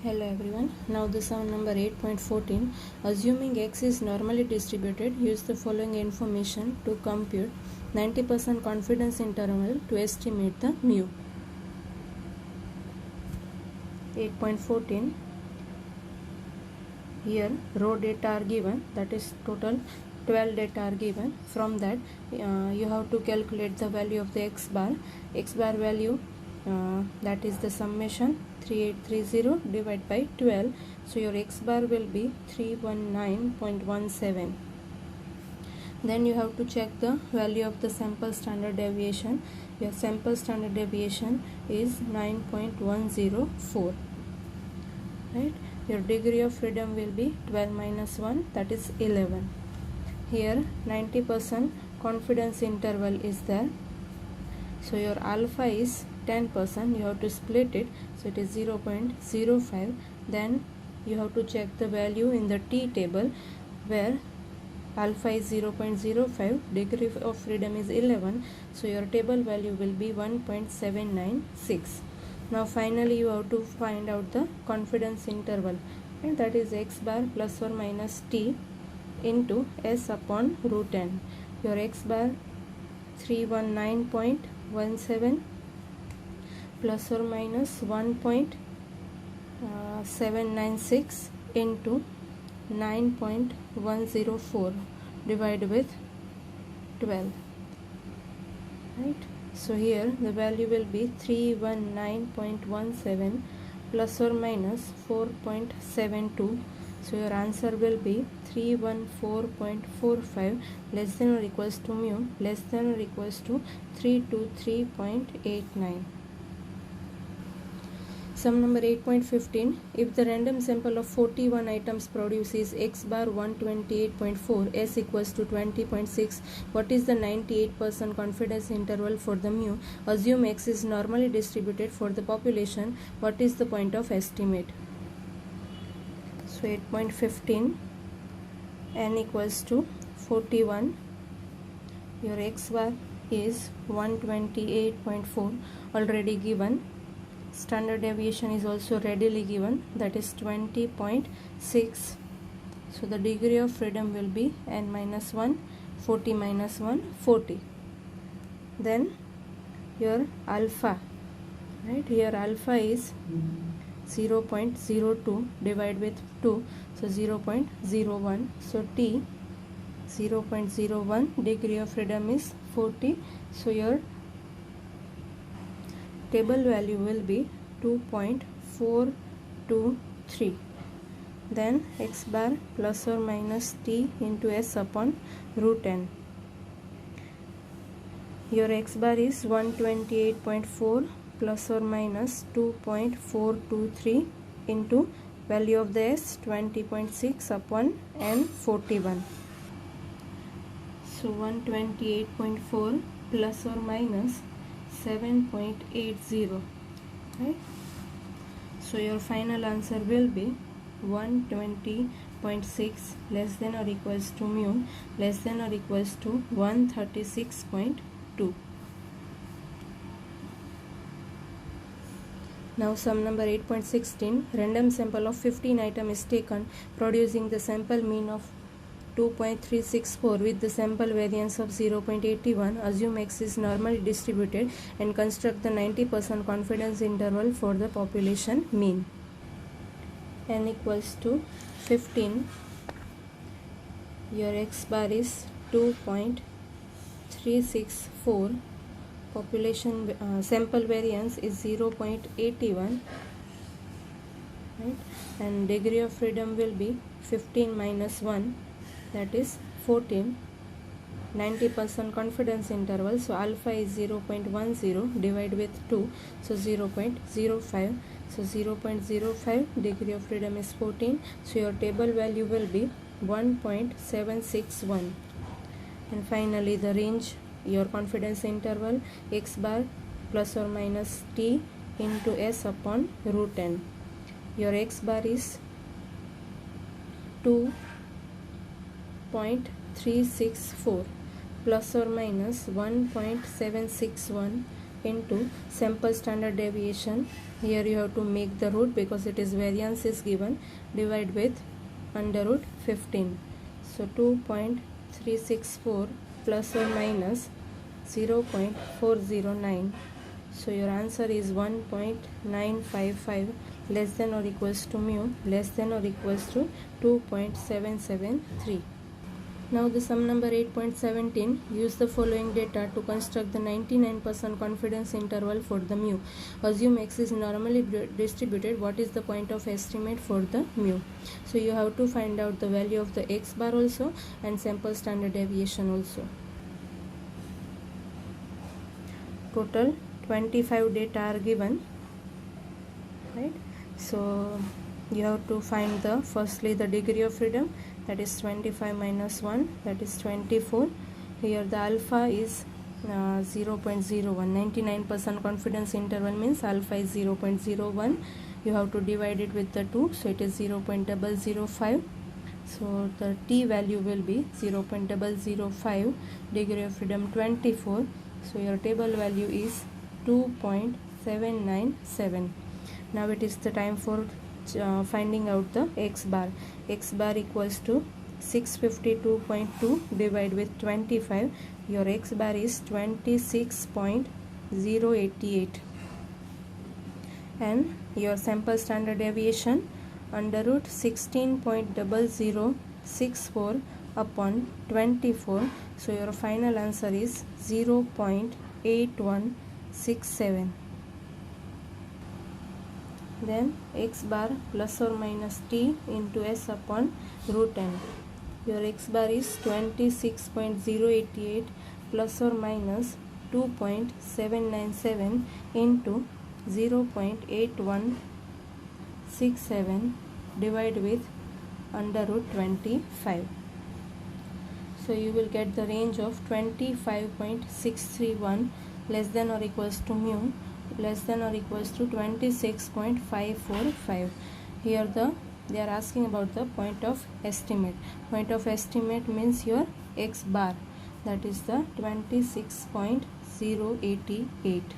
Hello everyone. Now the sum number 8.14. Assuming x is normally distributed, use the following information to compute 90% confidence interval to estimate the mu. 8.14. Here row data are given, that is total 12 data are given. From that you have to calculate the value of the x bar. X bar value that is the summation 3830 divided by 12. So your x bar will be 319.17. Then you have to check the value of the sample standard deviation. Your sample standard deviation is 9.104. Right? Your degree of freedom will be 12 minus 1, that is 11. Here 90% confidence interval is there. So your alpha is 10%, you have to split it, so it is 0.05. Then you have to check the value in the t table where alpha is 0.05, degree of freedom is 11, so your table value will be 1.796. Now finally you have to find out the confidence interval, and that is x bar plus or minus t into s upon root n. Your x bar 319.17 plus or minus 1.796 into 9.104 divided with 12. Right? So here the value will be 319.17 plus or minus 4.72. So your answer will be 314.45 less than or equals to mu less than or equals to 323.89. Sum number 8.15. If the random sample of 41 items produces x bar 128.4, s equals to 20.6, what is the 98% confidence interval for the mu? Assume x is normally distributed for the population. What is the point of estimate? So 8.15, n equals to 41. Your x bar is 128.4 already given. Standard deviation is also readily given, that is 20.6. So the degree of freedom will be n minus 1, 40 minus 1, 40. Then your alpha, right? Here alpha is 0.02 divided with 2, so 0.01. So t 0.01, degree of freedom is 40. So your table value will be 2.423. Then x bar plus or minus t into s upon root n. Your x bar is 128.4 plus or minus 2.423 into value of the s 20.6 upon n 41. So 128.4 plus or minus 7.80, right? So your final answer will be 120.6 less than or equals to mu less than or equals to 136.2. Now sum number 8.16. Random sample of 15 items is taken, producing the sample mean of 2.364 with the sample variance of 0.81. Assume x is normally distributed and construct the 90% confidence interval for the population mean. N equals to 15. Your x bar is 2.364. Population sample variance is 0.81. Right? And degree of freedom will be 15 minus 1, that is 14. 90% confidence interval, so alpha is 0.10 divided with 2, so 0.05. So 0.05, degree of freedom is 14. So your table value will be 1.761. And finally the range, your confidence interval, x bar plus or minus t into s upon root n. Your x bar is 2.364 plus or minus 1.761 into sample standard deviation Here you have to make the root because it is variance is given. Divide with under root 15. So 2.364 plus or minus 0.409. So your answer is 1.955 less than or equals to mu less than or equals to 2.773. Now the sum number 8.17. Use the following data to construct the 99% confidence interval for the mu. Assume x is normally distributed. What is the point of estimate for the mu? So you have to find out the value of the x bar also and sample standard deviation also. Total 25 data are given, right? So you have to find the firstly the degree of freedom, that is 25 minus 1, that is 24. Here the alpha is 0.01. 99% confidence interval means alpha is 0.01. You have to divide it with the 2, so it is 0.005. So the t value will be 0.005. Degree of freedom 24. So your table value is 2.797. Now it is the time for finding out the x bar. X bar equals to 652.2 divide with 25. Your x bar is 26.088. And your sample standard deviation under root 16.0064 upon 24. So your final answer is 0.8167. Then x bar plus or minus t into s upon root n. Your x bar is 26.088 plus or minus 2.797 into 0.8167 divide with under root 25. So you will get the range of 25.631 less than or equals to mu less than or equals to 26.545. Here they are asking about the point of estimate. Point of estimate means your x bar, that is the 26.088.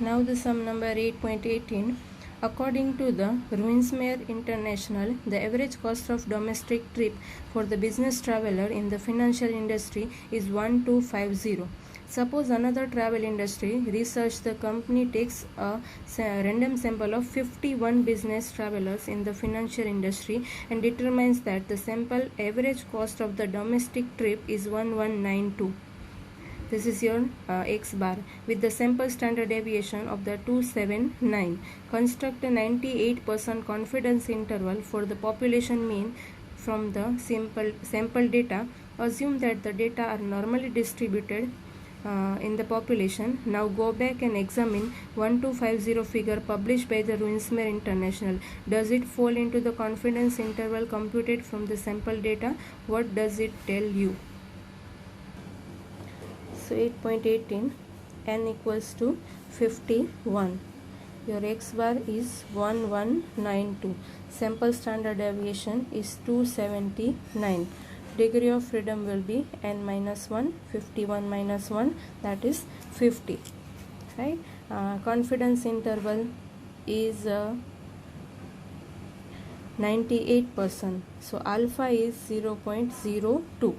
Now the sum number 8.18. According to the Ruinsmeyer International, the average cost of domestic trip for the business traveler in the financial industry is 1250. Suppose another travel industry research, the company takes a random sample of 51 business travelers in the financial industry and determines that the sample average cost of the domestic trip is 1192. This is your x bar with the sample standard deviation of the 279. Construct a 98% confidence interval for the population mean from the sample data. Assume that the data are normally distributed in the population. Now go back and examine 1250 figure published by the Ruinsmeyer International. Does it fall into the confidence interval computed from the sample data? What does it tell you? So 8.18, n equals to 51. Your x bar is 1192. Sample standard deviation is 279. Degree of freedom will be n minus 1, 51 minus 1, that is 50. Right? Confidence interval is 98%. So alpha is 0.02.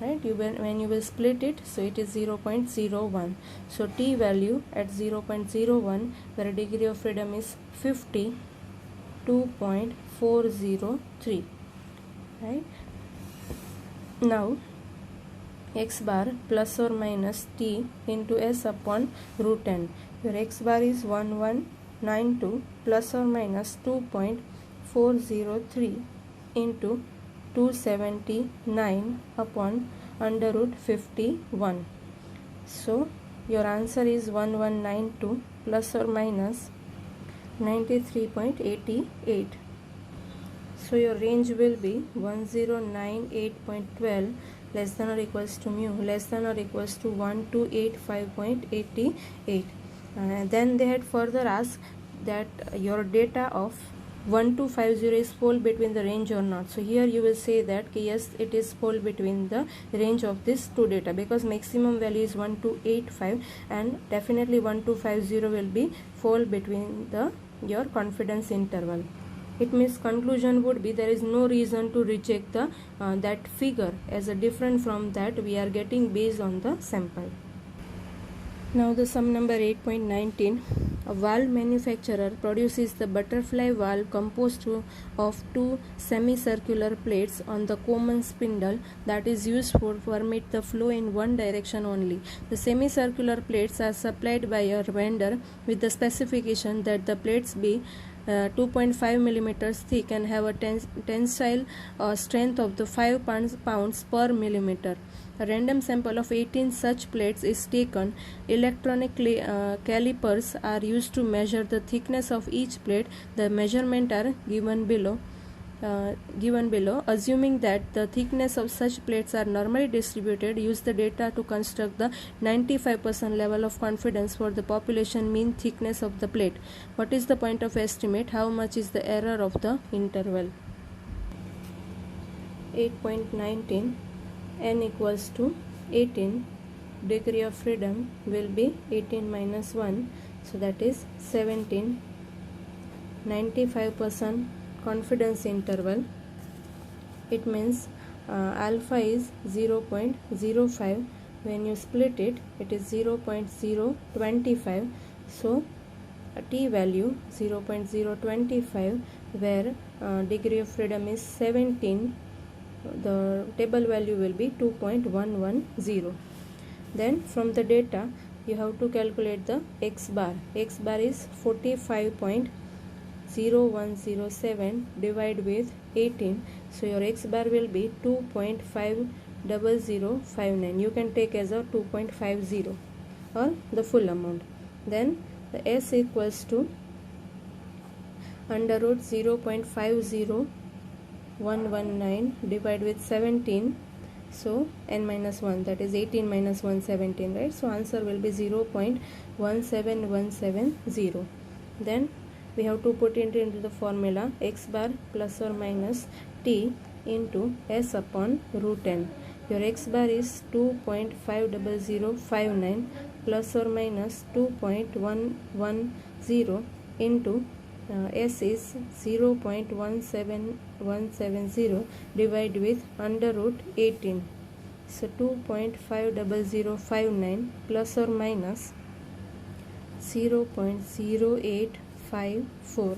Right? When you will split it, so it is 0.01. So t value at 0.01, where degree of freedom is 50, 2.403. Right? Now x bar plus or minus t into s upon root n. Your x bar is 1192 plus or minus 2.403 into 279 upon under root 51. So your answer is 1192 plus or minus 93.88. So your range will be 1098.12 less than or equals to mu less than or equals to 1285.88. Then they had further asked that your data of 1250 is fall between the range or not. So here you will say that yes, it is fall between the range of these two data, because maximum value is 1285 and definitely 1250 will be fall between the your confidence interval. It means conclusion would be there is no reason to reject the that figure as a different from that we are getting based on the sample. Now the sum number 8.19. A valve manufacturer produces the butterfly valve composed of two semicircular plates on the common spindle that is used for permit the flow in one direction only. The semicircular plates are supplied by a vendor with the specification that the plates be 2.5 millimeters thick and have a tensile strength of the 5 pounds per millimeter. A random sample of 18 such plates is taken. Electronic calipers are used to measure the thickness of each plate. The measurements are given below. Assuming that the thickness of such plates are normally distributed, use the data to construct the 95% level of confidence for the population mean thickness of the plate. What is the point of estimate? How much is the error of the interval? 8.19. N equals to 18. Degree of freedom will be 18 minus 1, so that is 17. 95% confidence interval, it means alpha is 0.05. when you split it, it is 0.025. so t value 0.025, where degree of freedom is 17, the table value will be 2.110. Then from the data you have to calculate the x bar. X bar is 45.0107 divided with 18, so your x bar will be 2.50059. you can take as a 2.50 or the full amount. Then the s equals to under root 0.50119 divided with 17, so n minus 1, that is 18 minus 1, 17, right? So answer will be 0.17170. Then we have to put it into the formula x bar plus or minus t into s upon root n. Your x bar is 2.50059 plus or minus 2.110 into s is 0.17170 divided with under root 18. So 2.50059 plus or minus 0.0854.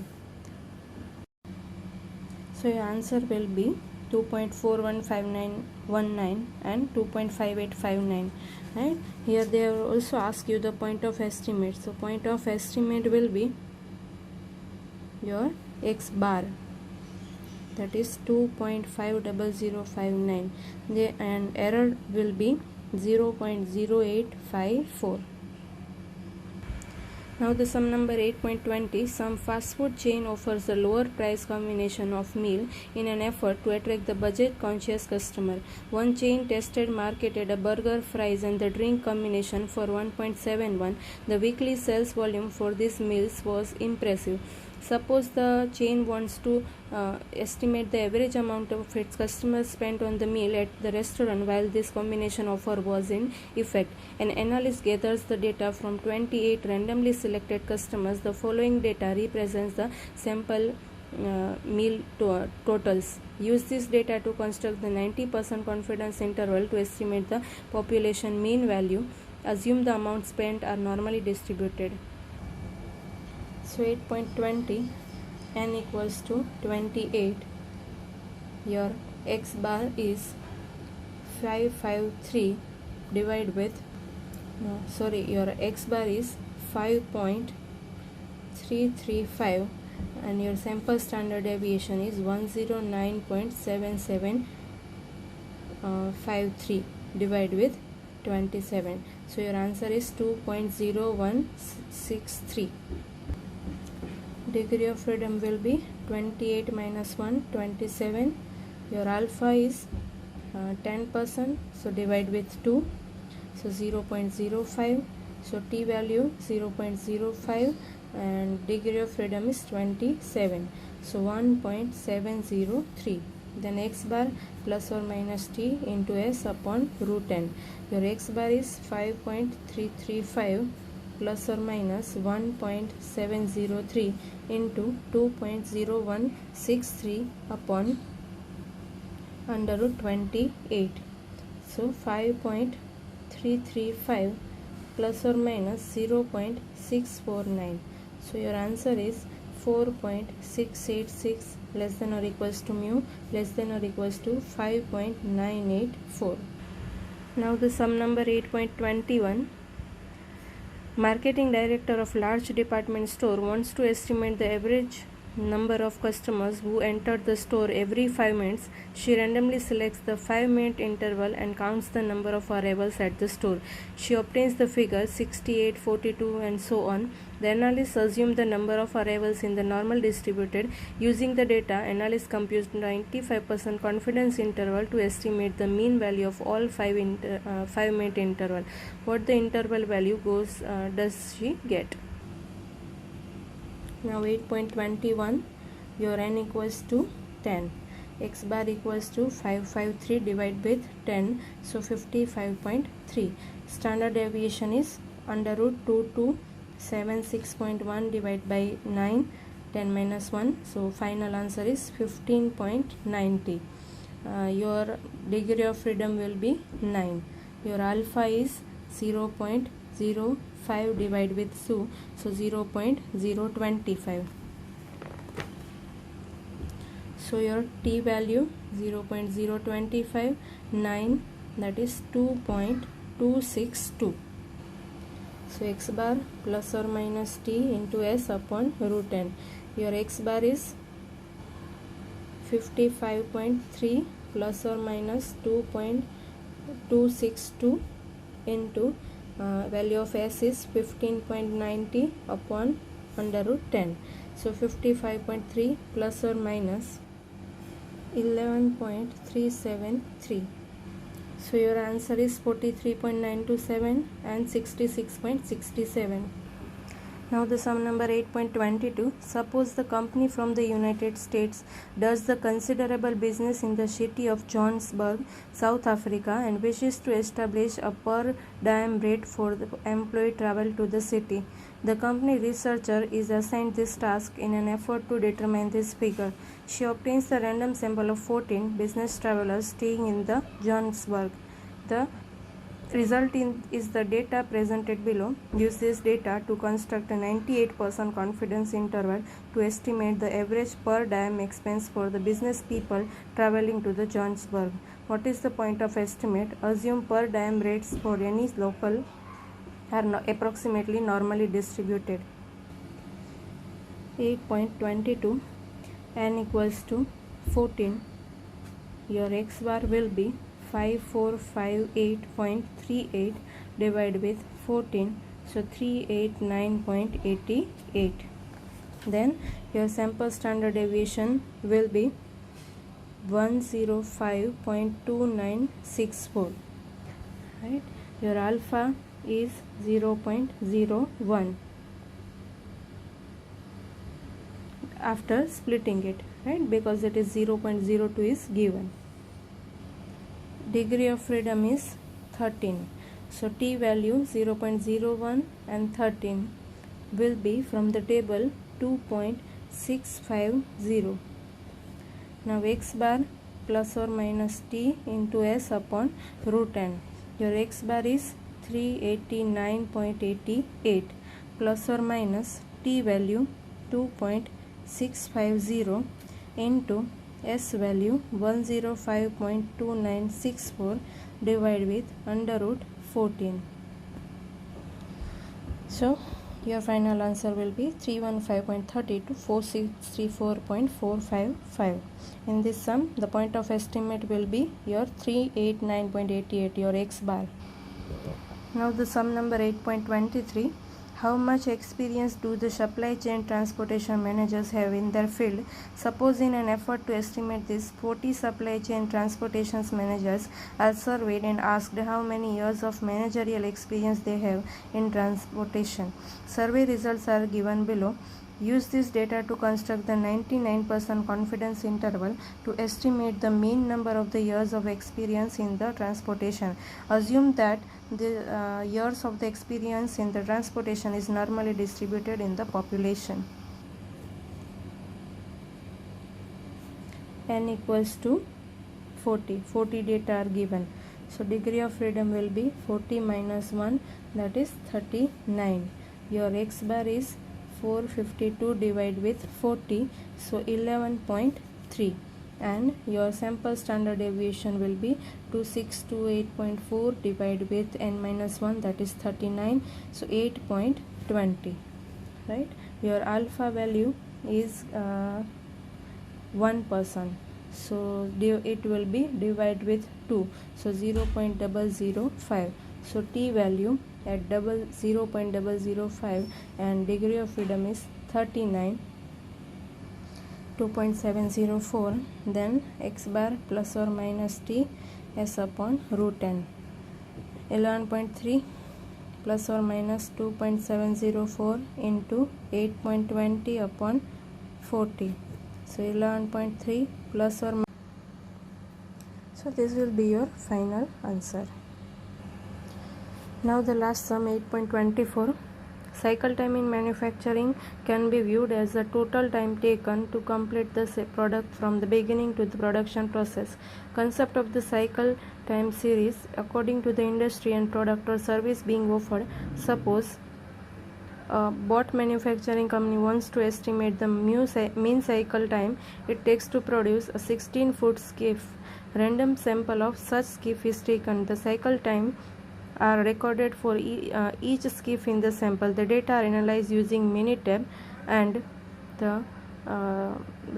So your answer will be 2.415919 and 2.5859. Right? Here they will also ask you the point of estimate. So point of estimate will be your x bar, that is 2.50059, and error will be 0.0854. Now the sum number 8.20. Some fast food chain offers a lower price combination of meal in an effort to attract the budget conscious customer. One chain tested marketed a burger, fries and the drink combination for 1.71. The weekly sales volume for these meals was impressive. Suppose the chain wants to estimate the average amount of its customers spent on the meal at the restaurant while this combination offer was in effect. An analyst gathers the data from 28 randomly selected customers. The following data represents the sample meal totals. Use this data to construct the 90% confidence interval to estimate the population mean value. Assume the amounts spent are normally distributed. So 8.20, n equals to 28. Your x bar is 553 divided with your x bar is 5.335 and your sample standard deviation is 109.7753 divided with 27. So your answer is 2.0163. Degree of freedom will be 28 minus 1, 27. Your alpha is 10%, so divide with 2, so 0.05. So t value 0.05, and degree of freedom is 27, so 1.703. Then x bar plus or minus t into s upon root n. Your x bar is 5.335 plus or minus 1.703 into 2.0163 upon under root 28. So 5.335 plus or minus 0.649. So your answer is 4.686 less than or equals to mu less than or equals to 5.984. Now the sum number 8.21. Marketing director of large department store wants to estimate the average number of customers who entered the store every 5 minutes. She randomly selects the 5-minute interval and counts the number of arrivals at the store. She obtains the figures 68, 42 and so on. The analyst assumes the number of arrivals in the normal distributed. Using the data, analyst computes 95% confidence interval to estimate the mean value of all 5-minute interval. What the interval value does she get? Now 8.21, your n equals to 10, x bar equals to 553 divided with 10, so 55.3. Standard deviation is under root 2276.1 divided by 9, 10 minus 1, so final answer is 15.90. Your degree of freedom will be 9. Your alpha is 0.05 divided with 2, so 0.025. So your t value 0.025, 9, that is 2.262. So x bar plus or minus t into s upon root n. Your x bar is 55.3 plus or minus 2.262 into value of s is 15.90 upon under root 10. So 55.3 plus or minus 11.373. So your answer is 43.927 and 66.67. Now the sum number 8.22. Suppose the company from the United States does the considerable business in the city of Johannesburg, South Africa, and wishes to establish a per diem rate for the employee travel to the city. The company researcher is assigned this task in an effort to determine this figure. She obtains the random sample of 14 business travelers staying in the Johannesburg. The result is the data presented below. Use this data to construct a 98% confidence interval to estimate the average per diem expense for the business people traveling to the Johannesburg. What is the point of estimate? Assume per diem rates for any local are approximately normally distributed. 8.22. n equals to 14. Your x bar will be 5458.38 divided with 14, so 389.88. Then your sample standard deviation will be 105.2964. right? Your alpha is 0.01 after splitting it, right? Because it is 0.02 is given. Degree of freedom is 13. So t value 0.01 and 13 will be from the table 2.650. Now x bar plus or minus t into s upon root n. Your x bar is 389.88 plus or minus t value 2.650 into s value 105.2964 divided with under root 14. So your final answer will be 315.30 to 4634.455. In this sum, the point of estimate will be your 389.88, your x bar. Now the sum number 8.23. How much experience do the supply chain transportation managers have in their field? Suppose in an effort to estimate this, 40 supply chain transportation managers are surveyed and asked how many years of managerial experience they have in transportation. Survey results are given below. Use this data to construct the 99% confidence interval to estimate the mean number of the years of experience in the transportation. Assume that the years of the experience in the transportation is normally distributed in the population. N equals to 40 data are given. So degree of freedom will be 40 minus 1, that is 39. Your x bar is 452 divided with 40, so 11.3, and your sample standard deviation will be 2628.4 divided with n minus 1, that is 39, so 8.20, right? Your alpha value is 1%, so it will be divided with 2, so 0.005. So t value at 0.005 and degree of freedom is 39, 2.704. Then x bar plus or minus t s upon root n. 11.3 plus or minus 2.704 into 8.20 upon 40. So 11.3 plus or minus. So this will be your final answer. Now the last sum, 8.24. Cycle time in manufacturing can be viewed as the total time taken to complete the product from the beginning to the production process. Concept of the cycle time series according to the industry and product or service being offered. Suppose a boat manufacturing company wants to estimate the mean cycle time it takes to produce a 16-foot skiff. Random sample of such skiff is taken. The cycle time are recorded for each skiff in the sample. The data are analyzed using Minitab and the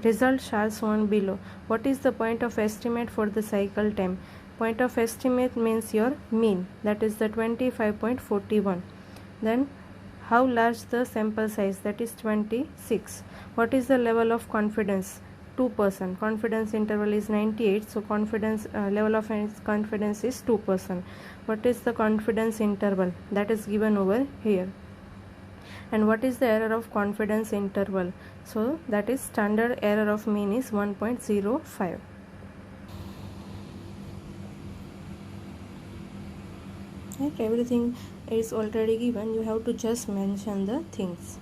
results are shown below. What is the point of estimate for the cycle time? Point of estimate means your mean, that is the 25.41. Then how large the sample size, that is 26. What is the level of confidence? 2%. Confidence interval is 98, so confidence level of confidence is 2%. What is the confidence interval? That is given over here. And what is the error of confidence interval? So that is standard error of mean is 1.05. Right, everything is already given. You have to just mention the things.